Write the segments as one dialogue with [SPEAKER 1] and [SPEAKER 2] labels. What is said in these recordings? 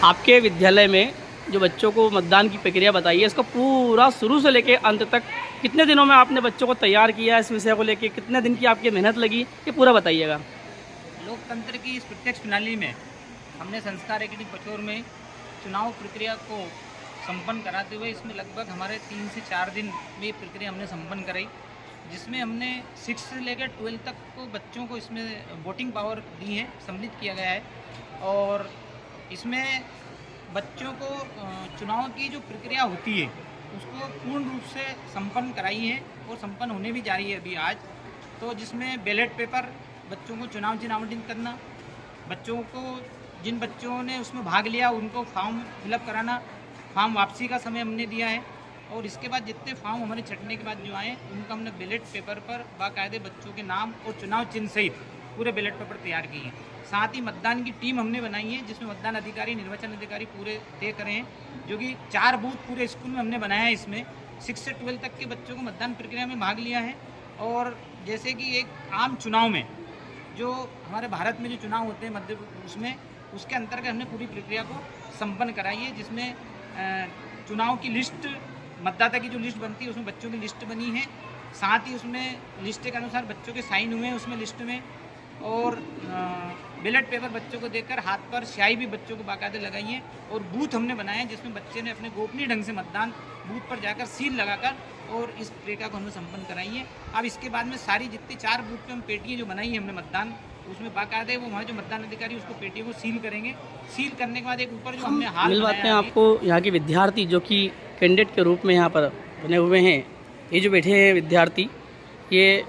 [SPEAKER 1] आपके विद्यालय में जो बच्चों को मतदान की प्रक्रिया बताई है, इसका पूरा शुरू से लेके अंत तक कितने दिनों में आपने बच्चों को तैयार किया, इस विषय को लेके कितने दिन की आपकी मेहनत लगी, ये पूरा बताइएगा।
[SPEAKER 2] लोकतंत्र की इस प्रत्यक्ष प्रणाली में हमने संस्कार एकेडमी पचोर में चुनाव प्रक्रिया को संपन्न कराते हुए इसमें लगभग हमारे 3 से 4 दिन में ये प्रक्रिया हमने संपन्न कराई, जिसमें हमने 6 से लेकर 12 तक को बच्चों को इसमें वोटिंग पावर दी है, सम्मिलित किया गया है। और इसमें बच्चों को चुनाव की जो प्रक्रिया होती है उसको पूर्ण रूप से संपन्न कराई है और संपन्न होने भी जा रही है अभी आज। तो जिसमें बैलेट पेपर, बच्चों को चुनाव चिन्ह आवंटित करना, बच्चों को जिन बच्चों ने उसमें भाग लिया उनको फॉर्म फिलअप कराना, फॉर्म वापसी का समय हमने दिया है। और इसके बाद जितने फॉर्म हमारे छटने के बाद जो आए उनका हमने बैलेट पेपर पर बाकायदे बच्चों के नाम और चुनाव चिन्ह सहित पूरे बैलेट पेपर तैयार किए हैं। साथ ही मतदान की टीम हमने बनाई है जिसमें मतदान अधिकारी, निर्वाचन अधिकारी पूरे तय करें हैं, जो कि 4 बूथ पूरे स्कूल में हमने बनाया है। इसमें 6 से 12 तक के बच्चों को मतदान प्रक्रिया में भाग लिया है। और जैसे कि एक आम चुनाव में जो हमारे भारत में जो चुनाव होते हैं मध्य उसमें उसके अंतर्गत हमने पूरी प्रक्रिया को संपन्न कराई है, जिसमें चुनाव की लिस्ट, मतदाता की जो लिस्ट बनती है उसमें बच्चों की लिस्ट बनी है। साथ ही उसमें लिस्ट के अनुसार बच्चों के साइन हुए हैं उसमें लिस्ट में। और बैलेट पेपर बच्चों को देकर हाथ पर स्याही भी बच्चों को बाकायदे लगाई है। और बूथ हमने बनाए हैं जिसमें बच्चे ने अपने गोपनीय ढंग से मतदान बूथ पर जाकर सील लगाकर और इस प्रक्रिया को हमने संपन्न कराई है। अब इसके बाद में सारी जितनी 4 बूथ पे हम पेटियाँ जो बनाई है हमने मतदान, उसमें बाकायदे वो वहाँ जो मतदान अधिकारी उसको पेटियों को सील करेंगे। सील करने के बाद एक ऊपर जो हमने हाल
[SPEAKER 1] मिल बातें आपको यहाँ के विद्यार्थी जो कि कैंडिडेट के रूप में यहाँ पर बने हुए हैं, ये जो बैठे हैं विद्यार्थी, ये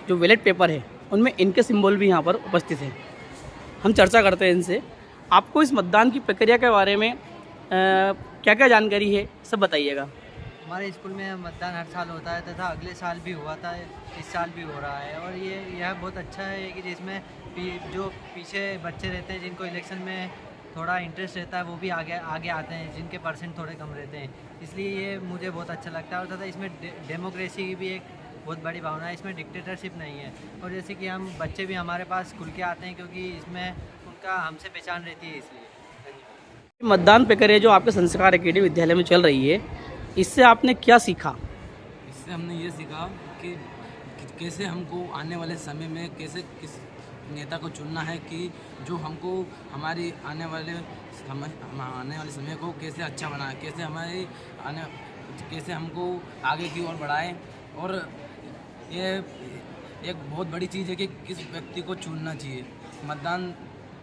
[SPEAKER 1] जो बैलेट पेपर है उनमें इनके सिंबल भी यहाँ पर उपस्थित हैं। हम चर्चा करते हैं इनसे। आपको इस मतदान की प्रक्रिया के बारे में क्या क्या जानकारी है, सब बताइएगा।
[SPEAKER 3] हमारे स्कूल में मतदान हर साल होता है तथा अगले साल भी हुआ था, इस साल भी हो रहा है। और यह बहुत अच्छा है कि जिसमें जो पीछे बच्चे रहते हैं जिनको इलेक्शन में थोड़ा इंटरेस्ट रहता है वो भी आगे आते हैं, जिनके परसेंट थोड़े कम रहते हैं। इसलिए ये मुझे बहुत अच्छा लगता है। और तथा इसमें डेमोक्रेसी की भी एक बहुत बड़ी भावना है, इसमें डिक्टेटरशिप नहीं है। और जैसे कि हम बच्चे भी हमारे पास खुल के आते हैं क्योंकि इसमें उनका हमसे पहचान रहती है। इसलिए
[SPEAKER 1] मतदान प्रक्रिया जो आपके संस्कार एकेडमी विद्यालय में चल रही है, इससे आपने क्या सीखा?
[SPEAKER 4] इससे हमने ये सीखा कि कैसे हमको आने वाले समय में कैसे किस नेता को चुनना है कि जो हमको हमारी आने वाले समय को कैसे अच्छा बनाए, कैसे हमको आगे की ओर बढ़ाए। और ये एक बहुत बड़ी चीज़ है कि किस व्यक्ति को चुनना चाहिए। मतदान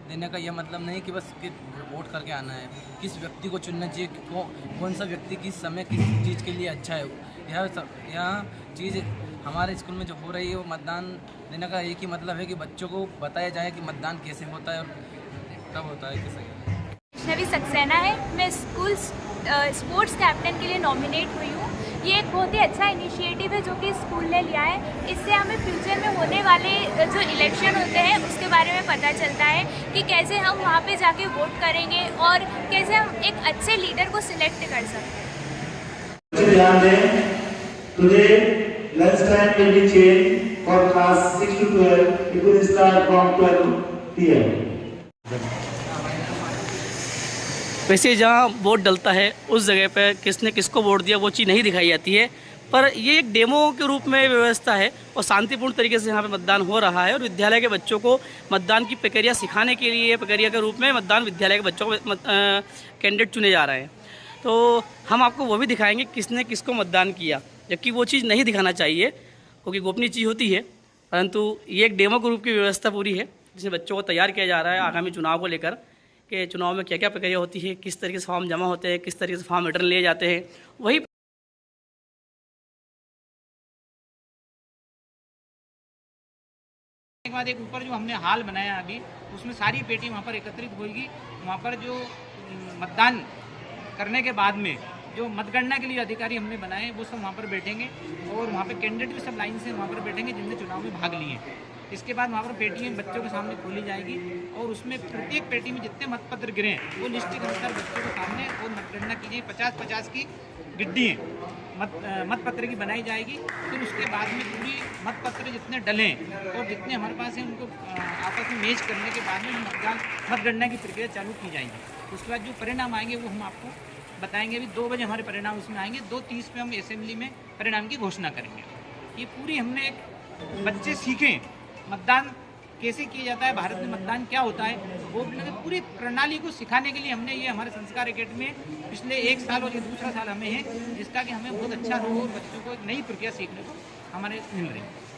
[SPEAKER 4] देने का यह मतलब नहीं कि बस कि वोट करके आना है, किस व्यक्ति को चुनना चाहिए, कौन सा व्यक्ति किस समय किस चीज़ के लिए अच्छा है। यह चीज़ हमारे स्कूल में जो हो रही है वो मतदान देने का एक ही मतलब है कि बच्चों को बताया जाए कि मतदान कैसे होता है और कब होता है, कैसे।
[SPEAKER 5] वैष्णवी सक्सेना है, मैं स्कूल स्पोर्ट्स कैप्टन के लिए नॉमिनेट हुई हूँ। ये एक बहुत ही अच्छा इनिशिएटिव है जो कि स्कूल ने लिया है। इससे हमें फ्यूचर में होने वाले जो इलेक्शन होते हैं उसके बारे में पता चलता है कि कैसे हम वहाँ पे जाके वोट करेंगे और कैसे हम एक अच्छे लीडर को सिलेक्ट कर सकते हैं।
[SPEAKER 6] ध्यान दें, today lunch time will be changed for class 6 to 12. It will start from 12 p.m.
[SPEAKER 1] वैसे जहाँ वोट डलता है उस जगह पर किसने किसको वोट दिया वो चीज़ नहीं दिखाई जाती है, पर ये एक डेमो के रूप में व्यवस्था है और शांतिपूर्ण तरीके से यहाँ पे मतदान हो रहा है। और विद्यालय के बच्चों को मतदान की प्रक्रिया सिखाने के लिए प्रक्रिया के रूप में मतदान विद्यालय के बच्चों को कैंडिडेट चुने जा रहे हैं। तो हम आपको वो भी दिखाएंगे किसने किसको मतदान किया, जबकि वो चीज़ नहीं दिखाना चाहिए क्योंकि गोपनीय चीज़ होती है, परंतु ये एक डेमो के रूप की व्यवस्था पूरी है जिसमें बच्चों को तैयार किया जा रहा है आगामी चुनाव को लेकर कि चुनाव में क्या क्या प्रक्रिया होती है, किस तरीके से फॉर्म जमा होते हैं, किस तरीके से फॉर्म रिटर्न लिए जाते हैं। वही
[SPEAKER 2] के बाद एक ऊपर जो हमने हाल बनाया अभी उसमें सारी पेटी वहाँ पर एकत्रित होगी। वहाँ पर जो मतदान करने के बाद में जो मतगणना के लिए अधिकारी हमने बनाए वो सब वहाँ पर बैठेंगे और वहाँ पे कैंडिडेट भी सब लाइन से वहाँ पर बैठेंगे जिनने चुनाव में भाग लिए हैं। इसके बाद वहाँ पर पेटियाँ बच्चों के सामने खोली जाएगी और उसमें प्रत्येक पेटी में जितने मतपत्र गिरे हैं वो लिस्ट के अनुसार बच्चों के सामने और मतगणना की जाएगी। 50-50 की गिड्डी मतपत्र की बनाई जाएगी। फिर उसके बाद में पूरी मतपत्र जितने डले और जितने हमारे पास हैं उनको आपस में मैच करने के बाद में मतगणना की प्रक्रिया चालू की जाएगी। उसके बाद जो परिणाम आएंगे वो हम आपको बताएंगे। अभी 2 बजे हमारे परिणाम उसमें आएंगे। 2:30 पे हम असेंबली में परिणाम की घोषणा करेंगे। ये पूरी हमने एक बच्चे सीखें मतदान कैसे किया जाता है, भारत में मतदान क्या होता है, वो पूरी प्रणाली को सिखाने के लिए हमने ये हमारे संस्कार एकेडमी में पिछले 1 साल और ये दूसरा साल हमें है, जिसका कि हमें बहुत अच्छा अनुभव और बच्चों को एक नई प्रक्रिया सीखने को हमारे मिल रही है।